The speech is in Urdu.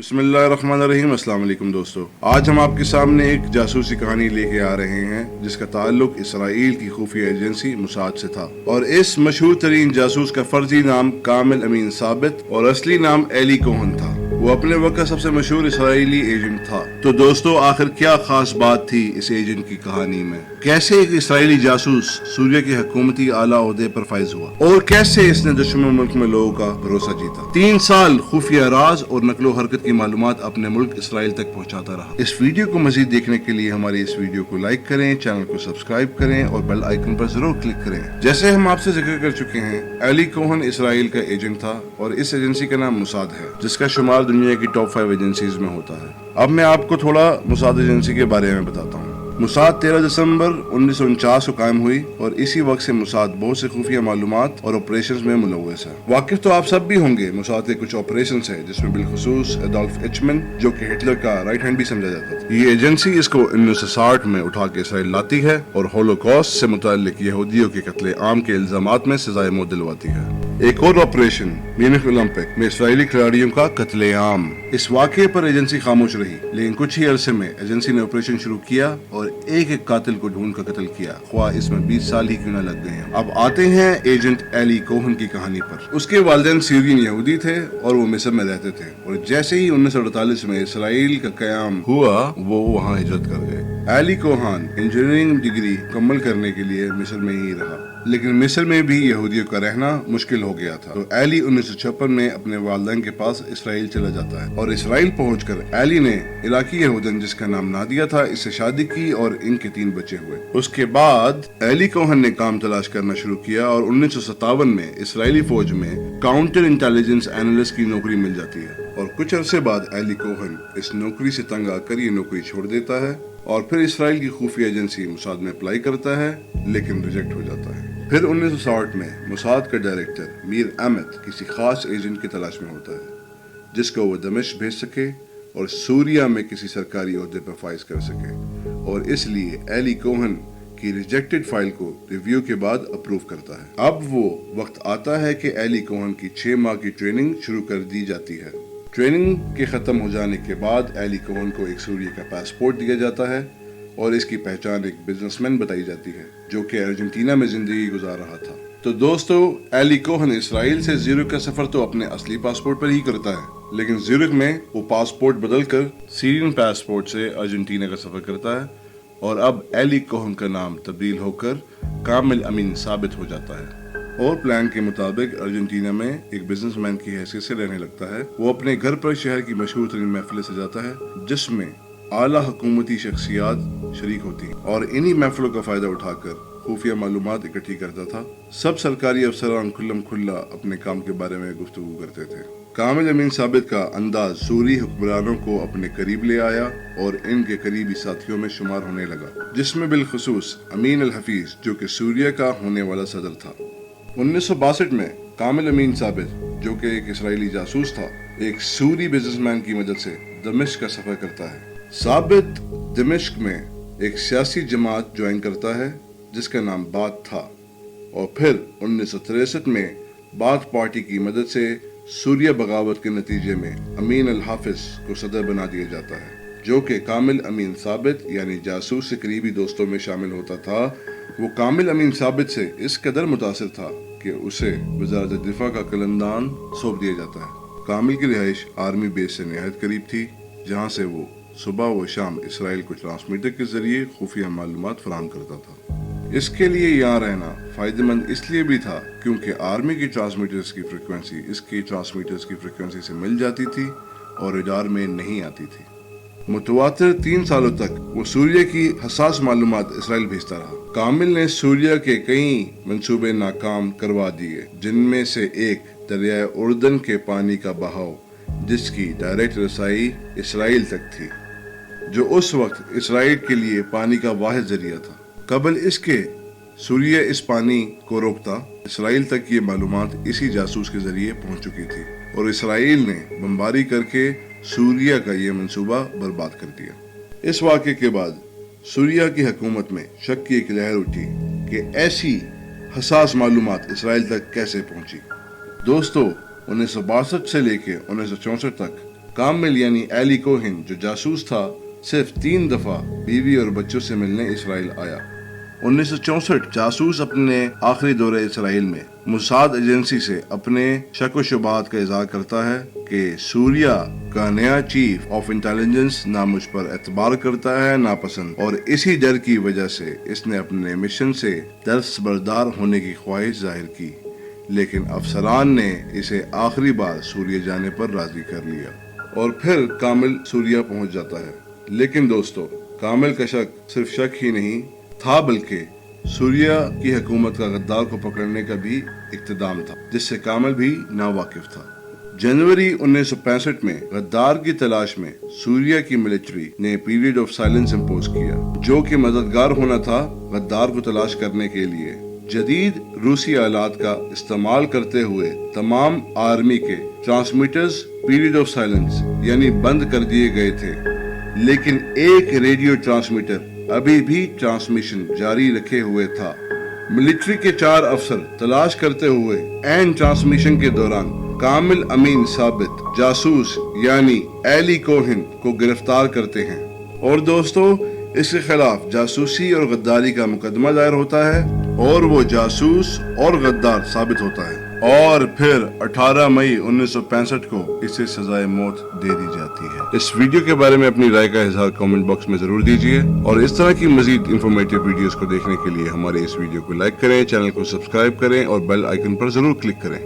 بسم اللہ الرحمن الرحیم۔ السلام علیکم دوستو، آج ہم آپ کے سامنے ایک جاسوسی کہانی لے کے آ رہے ہیں جس کا تعلق اسرائیل کی خفیہ ایجنسی موساد سے تھا، اور اس مشہور ترین جاسوس کا فرضی نام کامل امین ثابت اور اصلی نام ایلی کوہن تھا۔ وہ اپنے وقت کا سب سے مشہور اسرائیلی ایجنٹ تھا۔ تو دوستو، آخر کیا خاص بات تھی اس ایجنٹ کی کہانی میں؟ کیسے ایک اسرائیلی جاسوس سوریہ کے حکومتی اعلیٰ عہدے پر فائز ہوا، اور کیسے اس نے دشمن ملک میں لوگوں کا بھروسہ جیتا؟ 3 سال خفیہ راز اور نقل و حرکت کی معلومات اپنے ملک اسرائیل تک پہنچاتا رہا۔ اس ویڈیو کو مزید دیکھنے کے لیے ہماری اس ویڈیو کو لائک کریں، چینل کو سبسکرائب کریں اور بیل آئیکن پر ضرور کلک کریں۔ جیسے ہم آپ سے ذکر کر چکے ہیں، ایلی کوہن اسرائیل کا ایجنٹ تھا، اور اس ایجنسی کا نام موساد ہے، جس کا شمار دنیا کی ٹاپ 5 ایجنسیز میں ہوتا ہے۔ اب میں آپ کو تھوڑا موساد ایجنسی کے بارے میں بتاتا ہوں۔ موساد 13 دسمبر 1949 کو قائم ہوئی، اور اسی وقت سے موساد بہت سے خفیہ معلومات اور آپریشنز میں ملوث ہے۔ واقف تو آپ سب بھی ہوں گے موساد کے کچھ آپریشنز ہیں، جس میں بالخصوص ایڈولف ایچمن، جو کہ ہٹلر کا رائٹ ہینڈ بھی سمجھا جاتا تھا۔ یہ ایجنسی اس کو 1960 میں اٹھا کے اسرائیل لاتی ہے اور ہولوکاسٹ سے متعلق یہودیوں کے قتل عام کے الزامات میں سزائے موت دلواتی ہے۔ ایک اور آپریشن میونخ اولمپک میں اسرائیلی کھلاڑیوں کا قتل عام۔ اس واقعے پر ایجنسی خاموش رہی، لیکن کچھ ہی عرصے میں ایجنسی نے آپریشن شروع کیا اور ایک ایک قاتل کو ڈھونڈ کر قتل کیا، خواہ اس میں 20 سال ہی کیوں نہ لگ گئے ہیں۔ اب آتے ہیں ایجنٹ ایلی کوہن کی کہانی پر۔ اس کے والدین سیرین یہودی تھے اور وہ مصر میں رہتے تھے، اور جیسے ہی 1948 میں اسرائیل کا قیام ہوا، وہ وہاں ہجرت کر گئے۔ ایلی کوہن انجینئرنگ ڈگری مکمل کرنے کے لیے مصر میں ہی رہا، لیکن مصر میں بھی یہودیوں کا رہنا مشکل ہو گیا تھا، تو ایلی 1956 میں اپنے والدین کے پاس اسرائیل چلا جاتا ہے، اور اسرائیل پہنچ کر ایلی نے عراقی یہودن جس کا نام نادیہ تھا، اس سے شادی کی اور ان کے 3 بچے ہوئے۔ اس کے بعد ایلی کوہن نے کام تلاش کرنا شروع کیا، اور 1957 میں اسرائیلی فوج میں کاؤنٹر انٹیلیجنس اینالسٹ کی نوکری مل جاتی ہے، اور کچھ عرصے بعد ایلی کوہن اس نوکری سے تنگ آ کر یہ نوکری چھوڑ دیتا ہے، اور پھر اسرائیل کی خفیہ ایجنسی موساد میں اپلائی کرتا ہے، لیکن ریجیکٹ ہو جاتا ہے۔ پھر 1960 میں موساد کا ڈائریکٹر میر احمد کسی خاص ایجنٹ کی تلاش میں ہوتا ہے، جس کو وہ دمشق بھیج سکے اور سوریہ میں کسی سرکاری عہدے پر فائز کر سکے، اور اس لیے ایلی کوہن کی ریجیکٹڈ فائل کو ریویو کے بعد اپروو کرتا ہے۔ اب وہ وقت آتا ہے کہ ایلی کوہن کی 6 ماہ کی ٹریننگ شروع کر دی جاتی ہے۔ ٹریننگ کے ختم ہو جانے کے بعد ایلی کوہن کو ایک سوریہ کا پاسپورٹ دیا جاتا ہے، اور اس کی پہچان ایک بزنس مین بتائی جاتی ہے جو کہ ارجنٹینا میں زندگی گزار رہا تھا۔ تو دوستو، ایلی کوہن اسرائیل سے زیورخ کا سفر تو اپنے اصلی پاسپورٹ پر ہی کرتا ہے، لیکن زیورخ میں وہ پاسپورٹ بدل کر سیرین پاسپورٹ سے ارجنٹینا کا سفر کرتا ہے، اور اب ایلی کوہن کا نام تبدیل ہو کر کامل امین ثابت ہو جاتا ہے، اور پلان کے مطابق ارجنٹینا میں ایک بزنس مین کی حیثیت سے رہنے لگتا ہے۔ وہ اپنے گھر پر شہر کی مشہور ترین محفلیں سجاتا ہے، جس میں اعلیٰ حکومتی شخصیات شریک ہوتی ہیں، اور انہی محفلوں کا فائدہ اٹھا کر خفیہ معلومات اکٹھی کرتا تھا۔ سب سرکاری افسران کھلم کھلا اپنے کام کے بارے میں گفتگو کرتے تھے۔ کامل امین ثابت کا انداز سوری حکمرانوں کو اپنے قریب لے آیا اور ان کے قریبی ساتھیوں میں شمار ہونے لگا، جس میں بالخصوص امین الحفیظ، جو کہ سوریہ کا ہونے والا صدر تھا۔ 1962 میں کامل امین ثابت، جو کہ ایک اسرائیلی جاسوس تھا، ایک سوری بزنس مین کی مدد سے دمشق کا سفر کرتا ہے۔ ثابت دمشق میں ایک سیاسی جماعت جوائن کرتا ہے جس کا نام بات تھا، اور پھر 1963 میں بات پارٹی کی مدد سے سوریہ بغاوت کے نتیجے میں امین الحافظ کو صدر بنا دیا جاتا ہے، جو کہ کامل امین ثابت یعنی جاسوس سے قریبی دوستوں میں شامل ہوتا تھا۔ وہ کامل امین ثابت سے اس قدر متاثر تھا کہ اسے وزارت دفاع کا قلمدان سونپ دیا جاتا ہے۔ کامل کی رہائش آرمی بیس سے نہایت قریب تھی، جہاں سے وہ صبح و شام اسرائیل کو ٹرانسمیٹر کے ذریعے خفیہ معلومات فراہم کرتا تھا۔ اس کے لیے یہاں رہنا فائدہ مند اس لیے بھی تھا کیونکہ آرمی کی ٹرانسمیٹرز کی فریکوینسی اس کی ٹرانسمیٹرز کی فریکوینسی سے مل جاتی تھی اور ریڈار میں نہیں آتی تھی۔ متواتر 3 سالوں تک وہ سوریہ کی حساس معلومات اسرائیل بھیجتا رہا۔ کامل نے سوریہ کے کئی منصوبے ناکام کروا دیے، جن میں سے ایک دریائے اردن کے پانی کا بہاؤ، جس کی ڈائریکٹ رسائی اسرائیل تک تھی، جو اس وقت اسرائیل کے لیے پانی کا واحد ذریعہ تھا۔ قبل اس کے سوریہ اس پانی کو روکتا، اسرائیل تک یہ معلومات اسی جاسوس کے ذریعے پہنچ چکی تھی، اور اسرائیل نے بمباری کر کے سوریہ کا یہ منصوبہ برباد کر دیا۔ اس واقعے کے بعد سوریہ کی حکومت میں شک کی ایک لہر اٹھی کہ ایسی حساس معلومات اسرائیل تک کیسے پہنچی۔ دوستو، 1962 سے لے کے 1964 تک کامل یعنی ایلی کوہن جو جاسوس تھا صرف 3 دفعہ بیوی اور بچوں سے ملنے اسرائیل آیا۔ 1964 جاسوس اپنے آخری دورے اسرائیل میں موساد ایجنسی سے اپنے شک و شبہات کا اظہار کرتا ہے کہ سوریا کا نیا چیف آف انٹیلیجنس نہ مجھ پر اعتبار کرتا ہے نہ پسند، اور اسی ڈر کی وجہ سے اس نے اپنے مشن سے دستبردار ہونے کی خواہش ظاہر کی، لیکن افسران نے اسے آخری بار سوریا جانے پر راضی کر لیا اور پھر کامل سوریا پہنچ جاتا ہے۔ لیکن دوستو، کامل کا شک صرف شک ہی نہیں تھا بلکہ سوریا کی حکومت کا غدار کو پکڑنے کا بھی اقتدام تھا، جس سے کامل بھی ناواقف تھا۔ جنوری 1965 میں غدار کی تلاش میں سوریا کی ملٹری نے پیریڈ آف سائلنس امپوز کیا، جو کہ مددگار ہونا تھا غدار کو تلاش کرنے کے لیے۔ جدید روسی آلات کا استعمال کرتے ہوئے تمام آرمی کے ٹرانسمیٹرز پیریڈ آف سائلنس یعنی بند کر دیے گئے تھے، لیکن ایک ریڈیو ٹرانسمیٹر ابھی بھی ٹرانسمیشن جاری رکھے ہوئے تھا۔ ملٹری کے 4 افسر تلاش کرتے ہوئے این ٹرانسمیشن کے دوران کامل امین ثابت جاسوس یعنی ایلی کوہن کو گرفتار کرتے ہیں، اور دوستو اس کے خلاف جاسوسی اور غداری کا مقدمہ دائر ہوتا ہے اور وہ جاسوس اور غدار ثابت ہوتا ہے، اور پھر 18 مئی 1965 کو اسے سزائے موت دے دی جاتی ہے۔ اس ویڈیو کے بارے میں اپنی رائے کا اظہار کامنٹ باکس میں ضرور دیجیے، اور اس طرح کی مزید انفارمیٹیو ویڈیوز کو دیکھنے کے لیے ہمارے اس ویڈیو کو لائک کریں، چینل کو سبسکرائب کریں اور بیل آئیکن پر ضرور کلک کریں۔